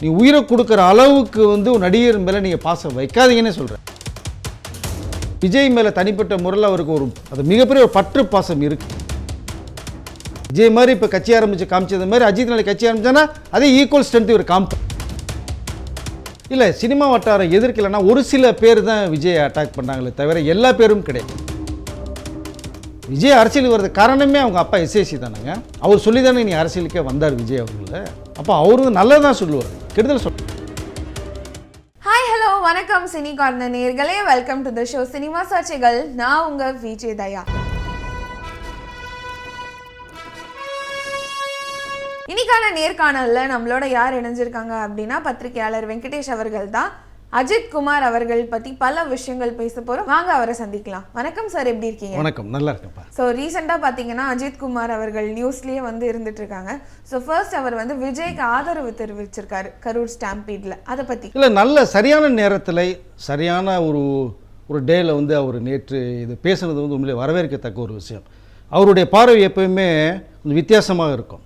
நீ உயிரை கொடுக்குற அளவுக்கு வந்து ஒரு நடிகர் மேலே நீங்கள் பாசம் வைக்காதீங்கன்னு சொல்கிறேன். விஜய் மேலே தனிப்பட்ட முறையில் அவருக்கு அது மிகப்பெரிய ஒரு பற்று பாசம் இருக்குது. விஜய் மாதிரி இப்போ கட்சி ஆரம்பித்து காமிச்சது மாதிரி அஜித் நாளைக்கு கட்சி ஆரம்பிச்சானா அதே ஈக்குவல் ஸ்ட்ரென்த் ஒரு காமிப்பேன். இல்லை சினிமா வட்டாரம் எதிர்க்கலைன்னா ஒரு சில பேர் தான் விஜய் அட்டாக் பண்ணாங்களே தவிர எல்லா பேரும் கிடையாது. விஜய் அரசியலுக்கு வர்றது காரணமே அவங்க அப்பா எஸ்ஏசி தானேங்க. அவர் சொல்லி தானே நீ அரசியலுக்கே வந்தார் விஜய் அவங்கள. அப்போ அவரு நல்லதான் சொல்லுவார், கெடுதல் சொல்ல. ஹாய் ஹலோ வணக்கம் சினி கார்னர் நேயர்களே, welcome to the show cinema சர்ச்சைகள். நான் உங்க விஜய் தயா. இன்னைக்கான நேர்காணல்ல நம்மளோட யார் இணைஞ்சிருக்காங்க அப்படின்னா பத்திரிகையாளர் வெங்கடேஷ் அவர்கள் தான். அஜித் குமார் அவர்கள் பத்தி பல விஷயங்கள் பேச போறோம், வாங்க அவரை சந்திக்கலாம். வணக்கம் சார், எப்படி இருக்கீங்க? வணக்கம், நல்லா இருக்கேன்ப்பா. ஸோ ரீசெண்டாக பார்த்தீங்கன்னா அஜித் குமார் அவர்கள் நியூஸ்லேயே வந்து இருந்துட்டு இருக்காங்க. ஸோ ஃபர்ஸ்ட் அவர் வந்து விஜய்க்கு ஆதரவு தெரிவிச்சிருக்காரு கரூர் ஸ்டாம்பீட்ல, அதை பற்றி இல்லை நல்ல சரியான நேரத்தில் சரியான ஒரு டேயில் வந்து அவர் நேற்று இது பேசுனது வந்து உண்மையிலே வரவேற்கத்தக்க ஒரு விஷயம். அவருடைய பார்வை எப்போயுமே கொஞ்சம் வித்தியாசமாக இருக்கும்.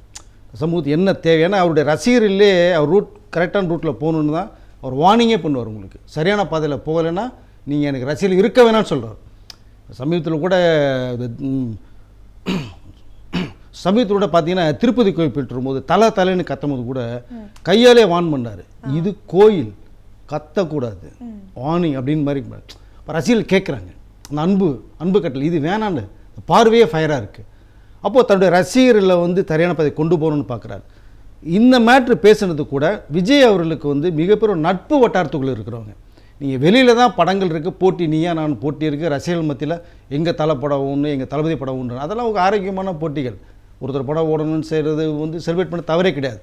சமூகத்துக்கு என்ன தேவை, ஏன்னா அவருடைய ரசிகர்களே அவர் கரெக்டான ரூட்டில் போகணுன்னு தான் அவர் வார்னிங்கே பண்ணுவார். உங்களுக்கு சரியான பாதையில் போகலைன்னா நீங்கள் எனக்கு ரசிகர்கள் இருக்க வேணாம்னு சொல்கிறார். சமீபத்தில் கூட பார்த்தீங்கன்னா திருப்பதி கோயில் போயிட்டு வரும்போது தலைன்னு கத்தும்போது கூட கையாலே வார்ன் பண்ணார், இது கோயில் கத்தக்கூடாது வார்னிங் அப்படின்னு மாதிரி. இப்போ ரசிகர்கள் கேட்குறாங்க அந்த அன்பு கட்டல் இது வேணான்னு, பார்வையே ஃபயராக இருக்குது. அப்போது தன்னுடைய ரசிகர்களை வந்து சரியான பாதை கொண்டு போகணுன்னு பார்க்குறாரு. இந்த மேட்ரு பேசுனது கூட விஜய் அவர்களுக்கு வந்து மிகப்பெரிய நட்பு வட்டாரத்துக்குள்ளே இருக்கிறவங்க. நீங்கள் வெளியில் தான் படங்கள் இருக்குது, போட்டி நீயா நான் போட்டி இருக்குது, ரசிகர்கள் மத்தியில் எங்கள் தலை படம் ஒன்று எங்கள் தளபதி படம் ஒன்று, அதெல்லாம் ஒரு ஆரோக்கியமான போட்டிகள். ஒருத்தர் படம் ஓடணும்னு செய்கிறது வந்து செலிப்ரேட் பண்ண தவறே கிடையாது.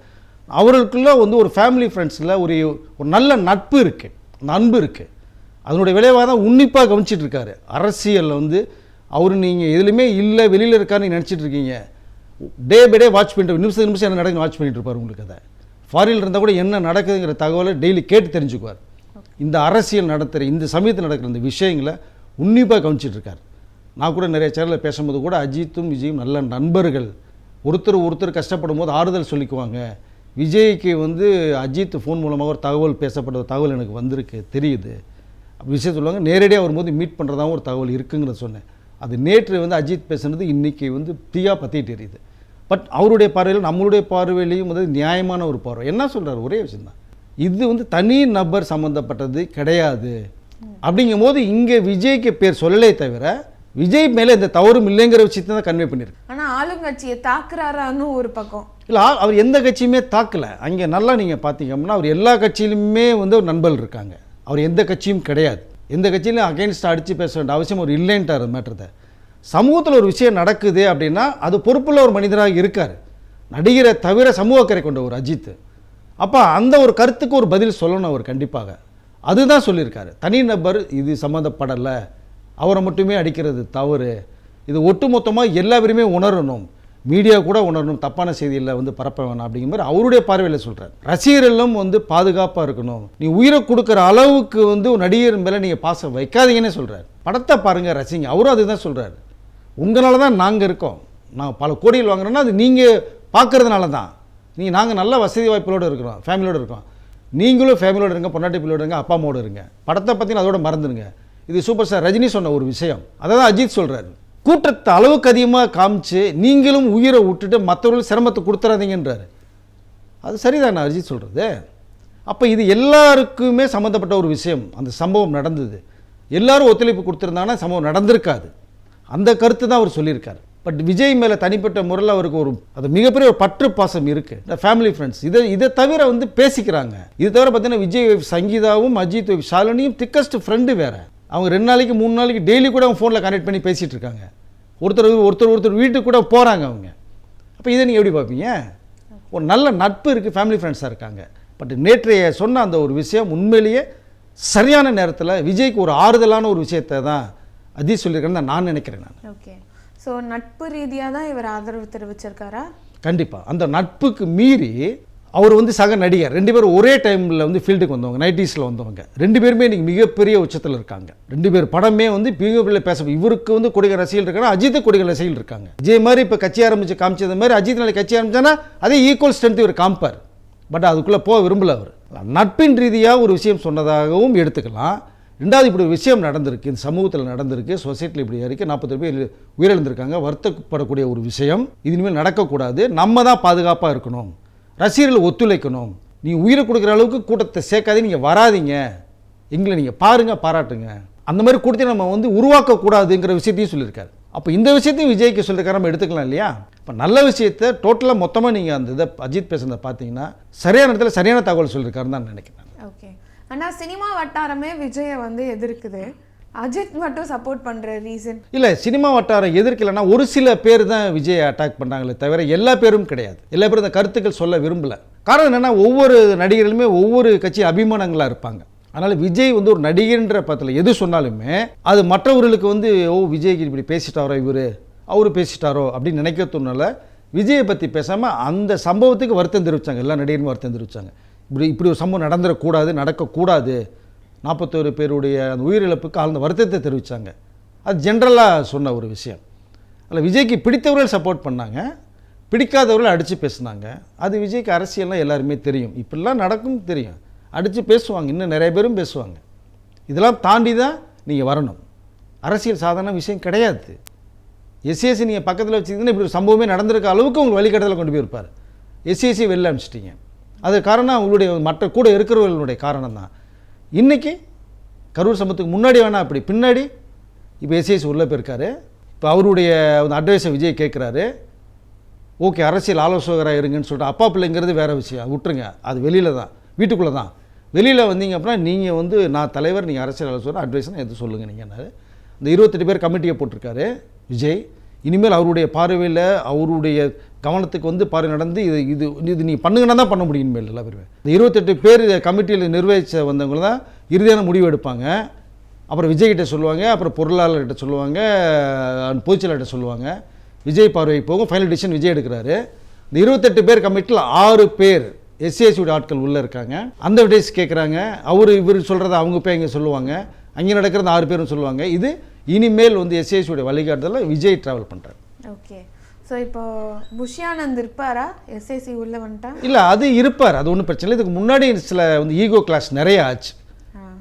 அவர்களுக்குள்ளே வந்து ஒரு ஃபேமிலி ஃப்ரெண்ட்ஸில் ஒரு நல்ல நட்பு இருக்குது, அந்த அன்பு இருக்குது. அதனுடைய விளைவாக தான் உன்னிப்பாக கவனிச்சிட்டு இருக்காரு. அரசியலில் வந்து அவர் நீங்கள் எதுலையுமே இல்லை வெளியில் இருக்காருன்னு நினச்சிட்டு இருக்கீங்க. டே பை டே வாட்ச் பண்ணிட்டு நிமிஷம் என்ன நடக்குது வாட்ச் பண்ணிட்டு இருப்பார். உங்களுக்கு அதை ஃபாரினில் இருந்தால் கூட என்ன நடக்குதுங்கிற தகவலை டெய்லி கேட்டு தெரிஞ்சுக்குவார். இந்த அரசியல் நடத்துகிற இந்த சமயத்தில் நடக்கிற இந்த விஷயங்களை உன்னிப்பாக கவனிச்சிட்டு இருக்கார். நான் கூட நிறைய சேனலில் பேசும்போது கூட அஜித்தும் விஜயும் நல்ல நண்பர்கள், ஒருத்தர் கஷ்டப்படும் போது ஆறுதல் சொல்லிக்குவாங்க. விஜய்க்கு வந்து அஜித் ஃபோன் மூலமாக ஒரு பேசப்பட்ட தகவல் எனக்கு வந்திருக்கு தெரியுது விஷயம் சொல்லுவாங்க. நேரடியாக வரும்போது மீட் பண்ணுறதாகவும் ஒரு தகவல் இருக்குங்கிறத சொன்னேன். அது நேற்று வந்து அஜித் பேசுனது இன்றைக்கி வந்து தீயாக பற்றிட்டு எரியுது. பட் அவருடைய பார்வையில் நம்மளுடைய பார்வையிலையும் வந்து நியாயமான ஒரு பார்வை. என்ன சொல்கிறார், ஒரே விஷயந்தான், இது வந்து தனி நபர் சம்மந்தப்பட்டது கிடையாது அப்படிங்கும் போது இங்கே விஜய்க்கு பேர் சொல்லலே தவிர விஜய் மேலே இந்த தவறும் இல்லைங்கிற விஷயத்தை தான் கன்வே பண்ணியிருக்கு. ஆனால் ஆளுங்கட்சியை தாக்குறாரான்னு ஒரு பக்கம் இல்லை, அவர் எந்த கட்சியுமே தாக்கலை. அங்கே நல்லா நீங்கள் பார்த்தீங்கன்னா அவர் எல்லா கட்சியிலுமே வந்து ஒரு நண்பர்கள் இருக்காங்க. அவர் எந்த கட்சியும் கிடையாது, எந்த கட்சியிலும் அகெயின்ஸ்ட் அடித்து பேச வேண்டிய அவசியம் ஒரு இல்லைன்ட்டார். மேட்டத்தை சமூகத்தில் ஒரு விஷயம் நடக்குது அப்படின்னா அது பொறுப்புள்ள ஒரு மனிதராக இருக்கார். நடிகரை தவிர சமூக அக்கறை கொண்ட ஒரு அஜித். அப்போ அந்த ஒரு கருத்துக்கு ஒரு பதில் சொல்லணும் அவர் கண்டிப்பாக. அதுதான் சொல்லியிருக்காரு. தனிநபர் இது சம்மந்தப்படலை, அவரை மட்டுமே அடிக்கிறது தவறு, இது ஒட்டுமொத்தமாக எல்லா பேருமே உணரணும், மீடியா கூட உணரணும், தப்பான செய்தியில் வந்து பரப்ப வேணாம் அப்படிங்கிற மாதிரி அவருடைய பார்வையில் சொல்கிறார். ரசிகர்களும் வந்து பாதுகாப்பாக இருக்கணும், நீ உயிரை கொடுக்குற அளவுக்கு வந்து ஒரு நடிகர் மேலே நீங்கள் பாசம் வைக்காதீங்கன்னே சொல்கிறார். படத்தை பாருங்கள், ரசிங்க. அவரும் அதுதான் சொல்கிறார். உங்களால் தான் நாங்கள் இருக்கோம், நாங்கள் பல கோடிகள் வாங்குறோன்னா அது நீங்கள் பார்க்குறதுனால தான். நாங்கள் நல்ல வசதி வாய்ப்புகளோடு இருக்கிறோம், ஃபேமிலியோடு இருக்கோம். நீங்களும் ஃபேமிலியோடு இருங்க, பொன்னாட்டி பிள்ளையோடு இருங்க, அப்பா அம்மாவோடு இருங்க. படத்தை பார்த்தீங்கன்னா அதோட மறந்துடுங்க. இது சூப்பர் ஸ்டார் ரஜினி சொன்ன ஒரு விஷயம், அதை தான் அஜித் சொல்கிறாரு. கூட்டத்தை அளவுக்கு அதிகமாக காமிச்சு நீங்களும் உயிரை விட்டுட்டு மற்றவர்களும் சிரமத்தை கொடுத்துறாதீங்கன்றாரு. அது சரிதானே அஜித் சொல்கிறது? அப்போ இது எல்லாருக்குமே சம்மந்தப்பட்ட ஒரு விஷயம். அந்த சம்பவம் நடந்தது, எல்லாரும் ஒத்துழைப்பு கொடுத்துருந்தாங்கன்னா சம்பவம் நடந்திருக்காது. அந்த கருத்து தான் அவர் சொல்லியிருக்காரு. பட் விஜய் மேலே தனிப்பட்ட முறையில் அவருக்கு அது மிகப்பெரிய ஒரு பற்று பாசம் இருக்குது. இந்த ஃபேமிலி ஃப்ரெண்ட்ஸ் இதை தவிர வந்து பேசிக்கிறாங்க. இது தவிர பார்த்தீங்கன்னா விஜய் வைஃப் சங்கீதாவும் அஜித் வைஃப் ஷாலினியும் திக்கஸ்ட் ஃப்ரெண்டு வேறு. அவங்க 2 நாளைக்கு 3 நாளைக்கு டெய்லி கூட அவங்க ஃபோனில் கனெக்ட் பண்ணி பேசிகிட்டு இருக்காங்க. ஒருத்தர் வீட்டுக்கு கூட போகிறாங்க அவங்க. அப்போ இதை நீங்கள் எப்படி பார்ப்பீங்க? ஒரு நல்ல நட்பு இருக்குது, ஃபேமிலி ஃப்ரெண்ட்ஸாக இருக்காங்க. பட் நேற்றைய சொன்ன அந்த ஒரு விஷயம் உண்மையிலேயே சரியான நேரத்தில் விஜய்க்கு ஒரு ஆறுதலான ஒரு விஷயத்தை தான் அஜித் சொல்லியிருக்கேன்னு தான் நான் நினைக்கிறேன். ஓகே, ஸோ நட்பு ரீதியாக தான் இவர் ஆதரவு தெரிவிச்சிருக்காரா? கண்டிப்பாக. அந்த நட்புக்கு மீறி அவர் வந்து சக நடிகர் 2 பேரும் ஒரே டைமில் வந்து ஃபீல்டுக்கு வந்தவங்க, 90s வந்தவங்க. 2 பேருமே இன்றைக்கி மிகப்பெரிய உச்சத்தில் இருக்காங்க. 2 பேர் படமே வந்து மிகப்பெரிய பேச. இவருக்கு வந்து கொடிகள் ரசிகர்கள் இருக்காங்க, அஜித்து கொடிகள் ரசிகர்கள் இருக்காங்க. விஜய் மாதிரி இப்போ கட்சி ஆரம்பித்து காமிச்சது மாதிரி அஜித் நாளைக்கு கட்சி ஆரம்பிச்சானா அதே ஈக்குவல் ஸ்ட்ரென்த் இவர் காமிப்பார். பட் அதுக்குள்ளே போக விரும்பல அவர். நட்பின் ரீதியாக ஒரு விஷயம் சொன்னதாகவும் எடுத்துக்கலாம். ரெண்டாவது, இப்படி ஒரு விஷயம் நடந்திருக்கு, இந்த சமூகத்தில் நடந்திருக்கு, சொசைட்டியில் இப்படி இருக்குது, 40 பேர் உயிரிழந்திருக்காங்க, வருத்தப்படக்கூடிய ஒரு விஷயம். இது இனிமேல் நடக்கக்கூடாது, நம்ம தான் பாதுகாப்பாக இருக்கணும், ரசிகர்கள் ஒத்துழைக்கணும், நீ உயிரை கொடுக்குற அளவுக்கு கூட்டத்தை சேர்க்காதே, நீங்கள் வராதிங்க, எங்களை நீங்கள் பாருங்கள், பாராட்டுங்க, அந்த மாதிரி கூட்டத்தை நம்ம வந்து உருவாக்கக்கூடாதுங்கிற விஷயத்தையும் சொல்லியிருக்காரு. அப்போ இந்த விஷயத்தையும் விஜய்க்கு சொல்லியிருக்காரு, நம்ம எடுத்துக்கலாம் இல்லையா? இப்போ நல்ல விஷயத்தை டோட்டலாக மொத்தமாக நீங்கள் அந்த இதை அஜித் பேசுனதை பார்த்தீங்கன்னா சரியான இடத்துல சரியான தகவல் சொல்லியிருக்காருன்னு தான் நினைக்கிறேன். ஓகே, ஆனால் சினிமா வட்டாரமே விஜயை வந்து எதிர்க்குது, அஜித் மட்டும் சப்போர்ட் பண்ணுற ரீசன்? இல்லை, சினிமா வட்டாரம் எதிர்க்கலைன்னா ஒரு சில பேர் தான் விஜயை அட்டாக் பண்ணுறாங்களே தவிர எல்லா பேரும் கிடையாது. எல்லா பேரும் இந்த கருத்துக்கள் சொல்ல விரும்பலை. காரணம் என்னென்னா, ஒவ்வொரு நடிகர்களுமே ஒவ்வொரு கட்சி அபிமானங்களாக இருப்பாங்க. அதனால் விஜய் வந்து ஒரு நடிகர்ன்ற பத்தில் எது சொன்னாலுமே அது மற்றவர்களுக்கு வந்து விஜய்க்கு இப்படி பேசிட்டாரோ, அவரு பேசிட்டாரோ அப்படின்னு நினைக்கிறதுனால விஜயை பற்றி பேசாமல் அந்த சம்பவத்துக்கு வருத்தம் தெரிவித்தாங்க. எல்லா நடிகரும் வருத்தம் தெரிவித்தாங்க. இப்படி ஒரு சம்பவம் நடந்துடக்கூடாது, நடக்கக்கூடாது, 41 பேருடைய அந்த உயிரிழப்புக்கு ஆழ்ந்த வருத்தத்தை தெரிவித்தாங்க. அது ஜென்ரலாக சொன்ன ஒரு விஷயம். அதில் விஜய்க்கு பிடித்தவர்கள் சப்போர்ட் பண்ணாங்க, பிடிக்காதவர்கள் அடித்து பேசினாங்க. அது விஜய்க்கு அரசியல்லாம் எல்லாருமே தெரியும், இப்படிலாம் நடக்கும் தெரியும், அடித்து பேசுவாங்க, இன்னும் நிறைய பேரும் பேசுவாங்க. இதெல்லாம் தாண்டி தான் நீங்கள் வரணும். அரசியல் சாதாரண விஷயம் கிடையாது. எஸ்சிஎஸ்சி நீங்கள் பக்கத்தில் வச்சுக்கிங்கன்னா இப்படி ஒரு சம்பவமே நடந்திருக்க அளவுக்கு உங்களுக்கு வழிகாட்டுதலை கொண்டு போயிருப்பார். எஸ்சிஎஸ்சி வெளில அனுப்பிச்சிட்டிங்க, அது காரணம் அவங்களுடைய மற்ற கூட இருக்கிறவர்களுடைய காரணம் தான். இன்றைக்கி கரூர் சம்பவத்துக்கு முன்னாடி வேணால் அப்படி, பின்னாடி இப்போ எஸ்சிஎஸ்சி உள்ளே போயிருக்காரு. இப்போ அவருடைய அட்வைஸை விஜய் கேட்குறாரு. ஓகே, அரசியல் ஆலோசகராக இருங்கன்னு சொல்லிட்டு, அப்பா பிள்ளைங்கிறது வேறு விஷயம், விட்டுருங்க, அது வெளியில் தான், வீட்டுக்குள்ளே தான். வெளியில் வந்தீங்க அப்படின்னா நீங்கள் வந்து நான் தலைவர், நீங்கள் அரசியல் ஆலோசகர், அட்வைஸ்னால் எது சொல்லுங்கள் நீங்கள். இந்த 28 பேர் கமிட்டியை போட்டிருக்காரு விஜய். இனிமேல் அவருடைய பார்வையில், அவருடைய கவனத்துக்கு வந்து பார்வை நடந்து இது இது நீ பண்ணுங்கன்னா தான் பண்ண முடியும். இனிமேல் எல்லா பேருமே இந்த 28 பேர் கமிட்டியில் நிர்வகித்த வந்தவங்க தான் இறுதியான முடிவு எடுப்பாங்க. அப்புறம் விஜய்கிட்ட சொல்லுவாங்க, அப்புறம் பொருளாளர்கிட்ட சொல்லுவாங்க, பொதுச்செயலாளர்கிட்ட சொல்லுவாங்க. விஜய் பார்வைக்கு போகும், ஃபைனல் டிசிஷன் விஜய் எடுக்கிறாரு. இந்த 28 பேர் கமிட்டியில் 6 பேர் எஸ்சிஎஸ்சியோட ஆட்கள் உள்ளே இருக்காங்க. அந்த விடேஸ் கேட்குறாங்க, இவர் சொல்கிறத அவங்க போய் அங்கே சொல்லுவாங்க, அங்கே நடக்கிறது 6 பேரும் சொல்லுவாங்க. இது இனிமேல் வந்து எஸ்சிஎஸ்சியோட வழிகாட்டுதலில் விஜய் ட்ராவல் பண்ணுறாரு. ஓகே, ஸோ இப்போ புஷ்யானந்த் இருப்பாரா எஸ்சிஎஸ்சி உள்ளே வந்துட்டா? இல்லை, அது இருப்பார், அது ஒன்றும் பிரச்சனை இல்லை. இதுக்கு முன்னாடி சில வந்து ஈகோ கிளாஸ் நிறைய ஆச்சு.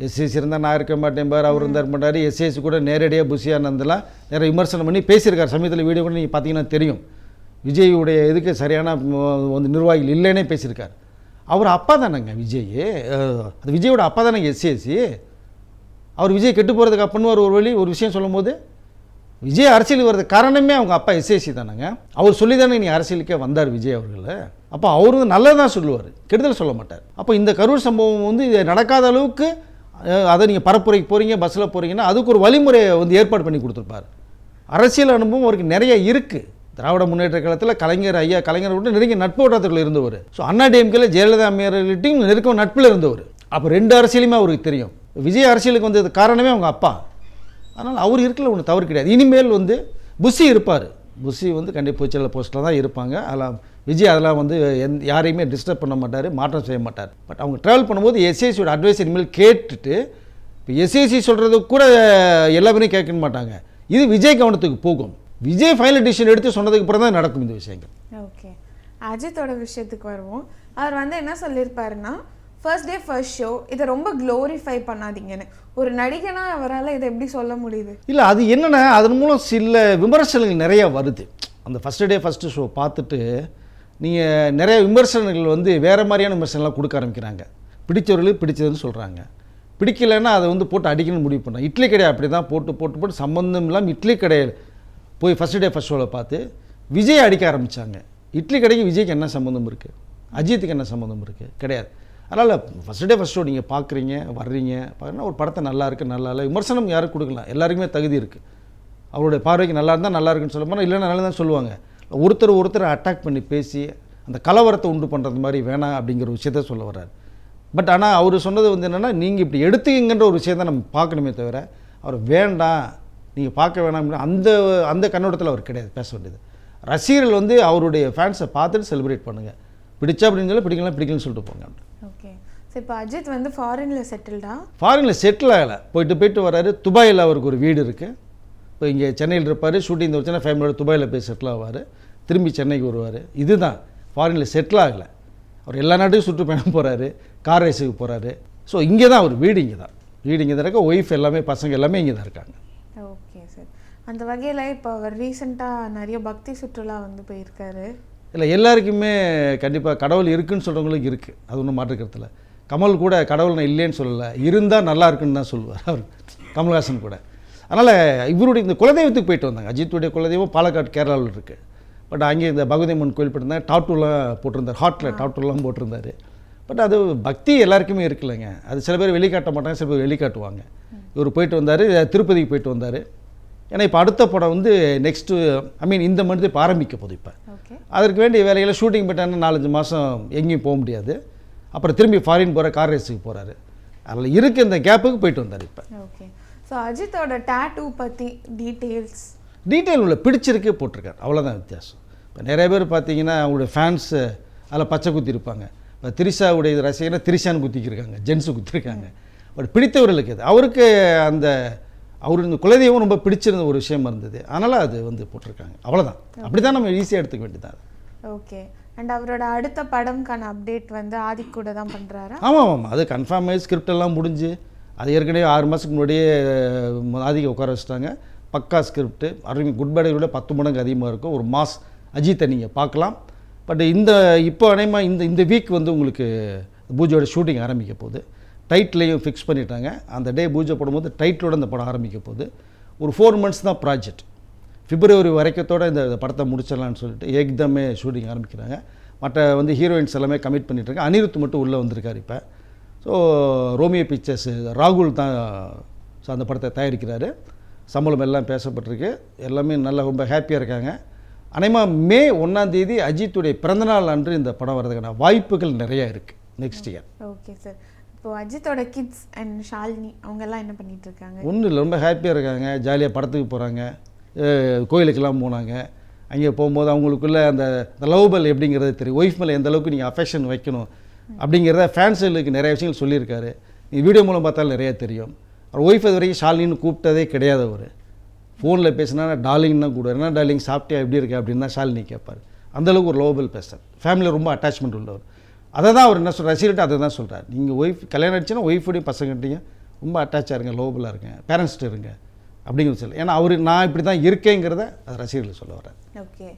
எஸ்சிஎஸ்சி இருந்தால் நான் இருக்க மாட்டேன் பார், அவர் இருந்தார் மாட்டார். எஸ்சிஎஸ்சி கூட நேரடியாக புஷ்யானந்தெல்லாம் நிறைய விமர்சனம் பண்ணி பேசியிருக்காரு. சமயத்தில் வீடியோ கூட நீங்கள் பார்த்தீங்கன்னா தெரியும். விஜயுடைய இதுக்கு சரியான வந்து நிர்வாகிகள் இல்லைன்னே பேசியிருக்காரு. அவர் அப்பா தானேங்க விஜய், அது விஜயோட அப்பா தானேங்க எஸ்சிஎஸ்சி. அவர் விஜய் கெட்டு போகிறதுக்கு பண்ணுவார் ஒரு விஷயம் சொல்லும்போது. விஜய் அரசியலுக்கு வர்றது காரணமே அவங்க அப்பா எஸ்சிஎஸ்சி தானேங்க. அவர் சொல்லி தானே நீ அரசியலுக்கே வந்தார் விஜய் அவர்கள். அப்போ அவர் வந்து நல்லதான் சொல்லுவார், கெடுதல் சொல்ல மாட்டார். அப்போ இந்த கரூர் சம்பவம் வந்து இது நடக்காத அளவுக்கு அதை நீங்கள் பரப்புரைக்கு போகிறீங்க, பஸ்ஸில் போகிறீங்கன்னா அதுக்கு ஒரு வழிமுறையை வந்து ஏற்பாடு பண்ணி கொடுத்துருப்பார். அரசியல் அனுபவம் அவருக்கு நிறைய இருக்குது. திராவிட முன்னேற்ற காலத்தில் கலைஞர் விட்டு நெருங்கிய நட்பு வட்டாரத்தில் இருந்தவர். ஸோ அண்ணா டிஎம்கேல ஜெயலலிதா அம்மையார்கிட்டையும் நெருக்கம் நட்பில் இருந்தவர். அப்போ 2 அரசியலுமே அவருக்கு தெரியும். விஜய் அரசியலுக்கு வந்தது காரணமே அவங்க அப்பா. அதனால் அவர் இருக்கல ஒன்று தவறு கிடையாது. இனிமேல் வந்து புஷி இருப்பார். புஷி வந்து கண்டிப்பாக பொதுச்செயலாளர் போஸ்ட்டில் தான் இருப்பாங்க. அதெல்லாம் விஜய் அதெல்லாம் வந்து யாரையுமே டிஸ்டர்ப் பண்ண மாட்டார், மாற்றம் செய்ய மாட்டார். பட் அவங்க ட்ராவல் பண்ணும்போது எஸ்சிஎஸ்சியோட அட்வைஸ் இனிமேல் கேட்டுட்டு, இப்போ எஸ்சிஎஸ்சி சொல்கிறது கூட எல்லாருமே கேட்க மாட்டாங்க. இது விஜய் கவனத்துக்கு போகும். விஜய் ஃபைனல் டிசிஷன் எடுத்து சொன்னதுக்கு அப்புறம் தான் நடக்கும் இந்த விஷயங்கள். ஓகே, அஜித்தோட விஷயத்துக்கு வருவோம். அவர் வந்து என்ன சொல்லியிருப்பாருன்னா, ஃபர்ஸ்ட் டே ஃபர்ஸ்ட் ஷோ இதை ரொம்ப க்ளோரிஃபை பண்ணாதீங்கன்னு. ஒரு நடிகனா அவரால் இதை எப்படி சொல்ல முடியுது? இல்லை, அது என்னென்னா அதன் மூலம் சில விமர்சனங்கள் நிறையா வருது. அந்த ஃபஸ்ட் டே ஃபஸ்ட்டு ஷோ பார்த்துட்டு நீங்கள் நிறைய விமர்சனங்கள் வந்து வேறு மாதிரியான விமர்சனங்கள்லாம் கொடுக்க ஆரம்பிக்கிறாங்க. பிடிச்சவர்களுக்கு பிடிச்சதுன்னு சொல்கிறாங்க, பிடிக்கலைன்னா அதை வந்து போட்டு அடிக்கணும்னு முடிவு பண்ணாங்க. இட்லி கடை அப்படி தான் போட்டு சம்மந்தம் இல்லாமல் இட்லி கடையில் போய் ஃபஸ்ட் டே ஃபஸ்ட் ஷோவில் பார்த்து விஜய் அடிக்க ஆரம்பித்தாங்க. இட்லி கடைக்கு விஜய்க்கு என்ன சம்மந்தம் இருக்குது, அஜித்துக்கு என்ன சம்மந்தம் இருக்குது? கிடையாது. அதனால் ஃபஸ்ட் டே ஃபஸ்ட் ஷோ நீங்கள் பார்க்குறீங்க, வர்றீங்க, பார்க்குறீங்கன்னா ஒரு படத்தை நல்லா இருக்குது, நல்லா இல்லை, விமர்சனம் யாரும் கொடுக்கலாம், எல்லாருக்குமே தகுதி இருக்குது. அவருடைய பார்வைக்கு நல்லா இருந்தால் நல்லா இருக்குன்னு சொல்ல போனால் இல்லைன்னா நல்லா தான் சொல்லுவாங்க. ஒருத்தர் அட்டாக் பண்ணி பேசி அந்த கலவரத்தை உண்டு பண்ணுறது மாதிரி வேணாம் அப்படிங்கிற விஷயத்த சொல்ல வர்றாரு. பட் ஆனால் அவர் சொன்னது வந்து என்னென்னா, நீங்கள் இப்படி எடுத்துக்கிங்கன்ற ஒரு விஷயத்தை நம்ம பார்க்கணுமே தவிர அவர் வேண்டாம், நீங்கள் பார்க்க வேணாம் அந்த கண்ணோட்டத்தில் அவர் கிடையாது பேச வேண்டியது. ரசிகர்கள் வந்து அவருடைய ஃபேன்ஸை பார்த்துட்டு செலிப்ரேட் பண்ணுங்கள், பிடிச்சா அப்படின்னு சொல்லி பிடிக்கலன்னு சொல்லிட்டு போங்க. ஓகே, ஸோ இப்போ அஜித் வந்து ஃபாரினில் செட்டில்டா? ஃபாரினில் செட்டில் ஆகலை, போயிட்டு வர்றாரு. துபாயில் அவருக்கு ஒரு வீடு இருக்குது. இப்போ இங்கே சென்னையில் இருப்பார், ஷூட்டிங் இந்த வச்சுன்னா ஃபேமிலியோட துபாயில் போய் செட்டில் ஆவார், திரும்பி சென்னைக்கு வருவார். இதுதான், ஃபாரினில் செட்டில் ஆகலை. அவர் எல்லா நாட்டுக்கும் சுற்றுப்பயணம் போகிறாரு, கார் ரேஸுக்கு போகிறாரு. ஸோ இங்கே தான் அவர் வீடு இங்கே தான் இருக்க, ஒய்ஃப் எல்லாமே பசங்க எல்லாமே இங்கே தான் இருக்காங்க. Okay sir. அந்த வகையில் இப்போ அவர் ரீசெண்டாக நிறைய பக்தி சுற்றுலா வந்து போயிருக்காரு. இல்லை, எல்லாருக்குமே கண்டிப்பாக கடவுள் இருக்குன்னு சொல்கிறவங்களுக்கு இருக்குது, அது ஒன்றும் மாற்றுக்கிறதுல. கமல் கூட கடவுள் நான் இல்லைன்னு சொல்லலை, இருந்தால் நல்லா இருக்குன்னு தான் சொல்லுவார் அவர், கமல்ஹாசன் கூட. அதனால் இவருடைய இந்த குலதெய்வத்துக்கு போயிட்டு வந்தாங்க. அஜித்துடைய குலதெய்வம் பாலக்காடு கேரளாவில் இருக்குது. பட் அங்கே இந்த பகுதியம்மன் கோயில் போட்டிருந்தாங்க, டாட்டூலாம் போட்டிருந்தார், ஹார்ட்டில் டாட்டூலாம் போட்டிருந்தார். பட் அது பக்தி எல்லாருக்குமே இருக்குல்லங்க, அது சில பேர் வெளிக்காட்ட மாட்டாங்க, சில பேர் வெளிக்காட்டுவாங்க. இவர் போயிட்டு வந்தார், திருப்பதிக்கு போயிட்டு வந்தார். ஏன்னா இப்போ அடுத்த படம் வந்து நெக்ஸ்ட்டு இந்த மந்த் இப்போ ஆரம்பிக்க போகுது. இப்போ அதற்கு வேண்டிய வேலையில் ஷூட்டிங் போயிட்டாங்கன்னா 4-5 மாதம் எங்கேயும் போக முடியாது. அப்புறம் திரும்பி ஃபாரின் போகிற, கார் ரேஸுக்கு போகிறாரு. அதில் இருக்க இந்த கேப்புக்கு போயிட்டு வந்தார் இப்போ. ஓகே. ஸோ அஜித்தோட டேட்டூ பற்றி டீட்டெயில் உள்ள பிடிச்சிருக்கே போட்டிருக்காரு, அவ்வளோதான் வித்தியாசம். இப்போ நிறைய பேர் பார்த்தீங்கன்னா அவங்களுடைய ஃபேன்ஸு அதில் பச்சை குத்தி இருப்பாங்க. இப்போ திரிஷாவுடைய ரசிகனை திரிஷான்னு குத்திக்கிருக்காங்க, ஜென்ஸு குத்திருக்காங்க. பட் பிடித்தவர்களுக்கு அது அவருக்கு அந்த அவர் இந்த குலதெய்வம் ரொம்ப பிடிச்சிருந்த ஒரு விஷயம் இருந்தது, அதனால் அது வந்து போட்டிருக்காங்க, அவ்வளோதான். அப்படி தான் நம்ம ஈஸியாக எடுத்துக்க வேண்டியதான். ஓகே. அண்ட் அவரோட அடுத்த படம்க்கான அப்டேட் வந்து ஆதி கூட தான் பண்ணுறாரு. ஆமாம், அது கன்ஃபார்ம் ஆகி ஸ்கிரிப்ட் எல்லாம் முடிஞ்சு அது ஏற்கனவே 6 மாதத்துக்கு முன்னாடியே ஆதிக்க உட்கார வச்சுட்டாங்க. பக்கா ஸ்கிரிப்ட், அருமை. குட் பேடை விட 10 மடங்கு அதிகமாக இருக்கும். ஒரு மாஸ் அஜித்தை நீங்கள் பார்க்கலாம். பட் இப்போ அநேகமாக இந்த வீக் வந்து உங்களுக்கு பூஜையோட ஷூட்டிங் ஆரம்பிக்க போகுது. டைட்டிலையும் ஃபிக்ஸ் பண்ணிட்டாங்க. அந்த டே பூஜை போடும்போது டைட்டிலோட இந்த படம் ஆரம்பிக்க போகுது. ஒரு 4 மந்த்ஸ் தான் ப்ராஜெக்ட். பிப்ரவரி வரைக்கத்தோடு இந்த படத்தை முடிச்சிடலான்னு சொல்லிட்டு ஏக்தமே ஷூட்டிங் ஆரம்பிக்கிறாங்க. மற்ற வந்து ஹீரோயின்ஸ் எல்லாமே கமிட் பண்ணிட்டுருக்காங்க. அனிருத் மட்டும் உள்ளே வந்திருக்கார் இப்போ. ஸோ ரோமியோ பிக்சர்ஸ் ராகுல் தான் அந்த படத்தை தயாரிக்கிறாரு. சம்பளம் எல்லாம் பேசப்பட்டிருக்கு, எல்லாமே நல்லா ரொம்ப ஹாப்பியாக இருக்காங்க. அநேகமாக மே 1ஆம் தேதி அஜித்துடைய பிறந்தநாள் அன்று இந்த படம் வர்றதுக்கான வாய்ப்புகள் நிறையா இருக்குது நெக்ஸ்ட் இயர். Okay sir. இப்போது அஜித்தோட கிட்ஸ் அண்ட் ஷாலினி அவங்கெல்லாம் என்ன பண்ணிகிட்டு இருக்காங்க? ஒன்றும் இல்லை, ரொம்ப ஹாப்பியாக இருக்காங்க. ஜாலியாக படத்துக்கு போகிறாங்க, கோயிலுக்கெல்லாம் போனாங்க. அங்கே போகும்போது அவங்களுக்குள்ள அந்த லவ்பல் எப்படிங்கிறது தெரியும். ஒய்ஃப் மேலே எந்த அளவுக்கு நீங்கள் அஃபெக்ஷன் வைக்கணும் அப்படிங்கிறத ஃபேன்ஸுகளுக்கு நிறைய விஷயங்கள் சொல்லியிருக்காரு. நீங்கள் வீடியோ மூலம் பார்த்தாலும் நிறையா தெரியும். அவர் ஒய்ஃப் அது வரைக்கும் ஷாலினின்னு கூப்பிட்டதே கிடையாது. அவர் ஃபோனில் பேசினா டார்லிங்னா கூட, என்ன டார்லிங் சாப்பிட்டியா எப்படி இருக்கா அப்படின்னு தான் ஷாலினி கேட்பார். அந்தளவுக்கு ஒரு லவ்பல் பேசுகிறார். ஃபேமிலியில் ரொம்ப அட்டாச்மெண்ட் உள்ளவர். அதை தான் அவர் என்ன சொல்கிறார், ரசிகர்கிட்ட அதை தான் சொல்கிறார். நீங்கள் ஒய்ஃப் கல்யாணம் ஆகிடுச்சுன்னா ஒய்ஃபுடையும் பசங்கள்ட்டையும் ரொம்ப அட்டாச்சாக இருங்க, லவ்பலாக இருங்க, பேரண்ட்ஸ்ட்டு இருங்க அப்படிங்கிறது சொல்லு. ஏன்னா அவர் நான் இப்படி தான் இருக்கேங்கிறத அது ரசிகர்கள் சொல்ல வர்றார். ஓகே.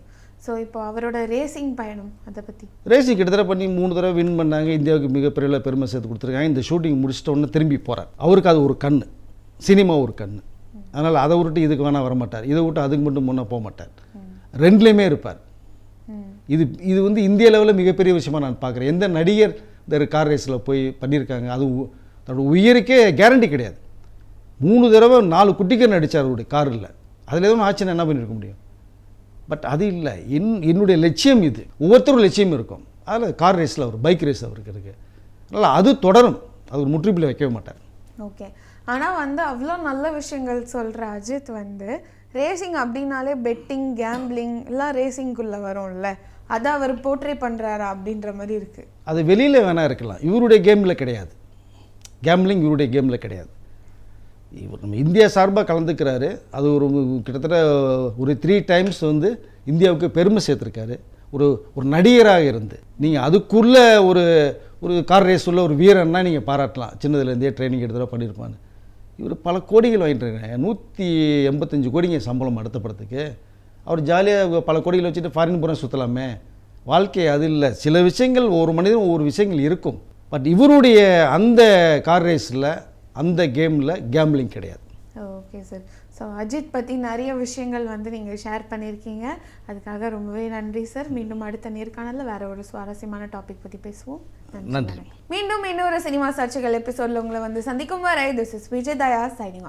ஸோ இப்போ அவரோட ரேசிங் பயணம் அதை பற்றி. ரேசிங் கிட்டத்தட்ட பண்ணி 3 தடவை வின் பண்ணாங்க. இந்தியாவுக்கு மிகப்பெரிய பெருமை சேர்த்து கொடுத்துருக்காங்க. இந்த ஷூட்டிங் முடிச்சிட்ட உடனே திரும்பி போகிறார். அவருக்கு அது ஒரு கண், சினிமா ஒரு கண். அதனால் அதை விட்டு இதுக்கு வேணால் வரமாட்டார், இதை விட்டு அதுக்கு மட்டும் முன்னே போக மாட்டார். ரெண்டுலேயுமே இருப்பார். இது வந்து இந்திய லெவலில் மிகப்பெரிய விஷயமாக நான் பார்க்குறேன். எந்த நடிகர் இந்த கார் ரேஸில் போய் பண்ணியிருக்காங்க, அது தன்னோட உயிருக்கு கேரண்டி கிடையாது. 3 தடவை 4 குட்டிக்கர் நடித்தார் அவருடைய காரில். அதில் எதுவும் ஆச்சுன்னா என்ன பண்ணியிருக்க முடியும்? பட் அது இல்லை, என்னுடைய லட்சியம் இது. ஒவ்வொருத்தரும் லட்சியம் இருக்கும். அதில் கார் ரேஸில் அவர் பைக் ரேஸ் அவருக்கு இருக்குது. அதனால் அது தொடரும், அது ஒரு முற்றுப்புள்ளி வைக்கவே மாட்டார். ஓகே. ஆனால் வந்து அவ்வளோ நல்ல விஷயங்கள் சொல்கிற அஜித் வந்து ரேசிங் அப்படின்னாலே பெட்டிங், கேம்பிளிங் எல்லாம் ரேசிங்குள்ளே வரும்ல, அதை அவர் போர்ட்ரே பண்ணுறாரா அப்படின்ற மாதிரி இருக்குது. அது வெளியில் வேணால் இருக்கலாம், இவருடைய கேமில் கிடையாது. கேம்பிளிங் இவருடைய கேமில் கிடையாது. இவர் நம்ம இந்தியா சார்பாக கலந்துக்கிறாரு. அது கிட்டத்தட்ட ஒரு 3 டைம்ஸ் வந்து இந்தியாவுக்கு பெருமை சேர்த்துருக்காரு. ஒரு நடிகராக இருந்து நீங்கள் அதுக்குள்ளே ஒரு கார் ரேஸ் உள்ள ஒரு வீரன்னா நீங்கள் பாராட்டலாம். சின்னதுலேருந்தே ட்ரைனிங் எடுத்துகிட்டு பண்ணியிருப்பான்னு. இவர் பல கோடிகள் வாங்கிட்டு இருக்காங்க. 185 கோடிங்க சம்பளம் அடுத்த படத்துக்கு. அவர் ஜாலியாக பல கோடிகள் வச்சுட்டு ஃபாரின் போகிற சுற்றலாமே. வாழ்க்கை அது இல்லை. சில விஷயங்கள் ஒரு மனிதன் ஒவ்வொரு விஷயங்கள் இருக்கும். பட் இவருடைய அந்த கார் ரேஸில் அந்த கேமில் கேம்பிளிங் கிடையாது. Okay sir. ஸோ அஜித் பற்றி நிறைய விஷயங்கள் வந்து நீங்கள் ஷேர் பண்ணியிருக்கீங்க, அதுக்காக ரொம்பவே நன்றி சார். மீண்டும் அடுத்த நேர்காணலில் வேறு ஒரு சுவாரஸ்யமான டாபிக் பற்றி பேசுவோம். நன்றி. மீண்டும் இன்னொரு சினிமா சர்ச்சைகள் எபிசோடில் உங்களை வந்து சந்திக்கும் வரை this is Vijay Daya signing off.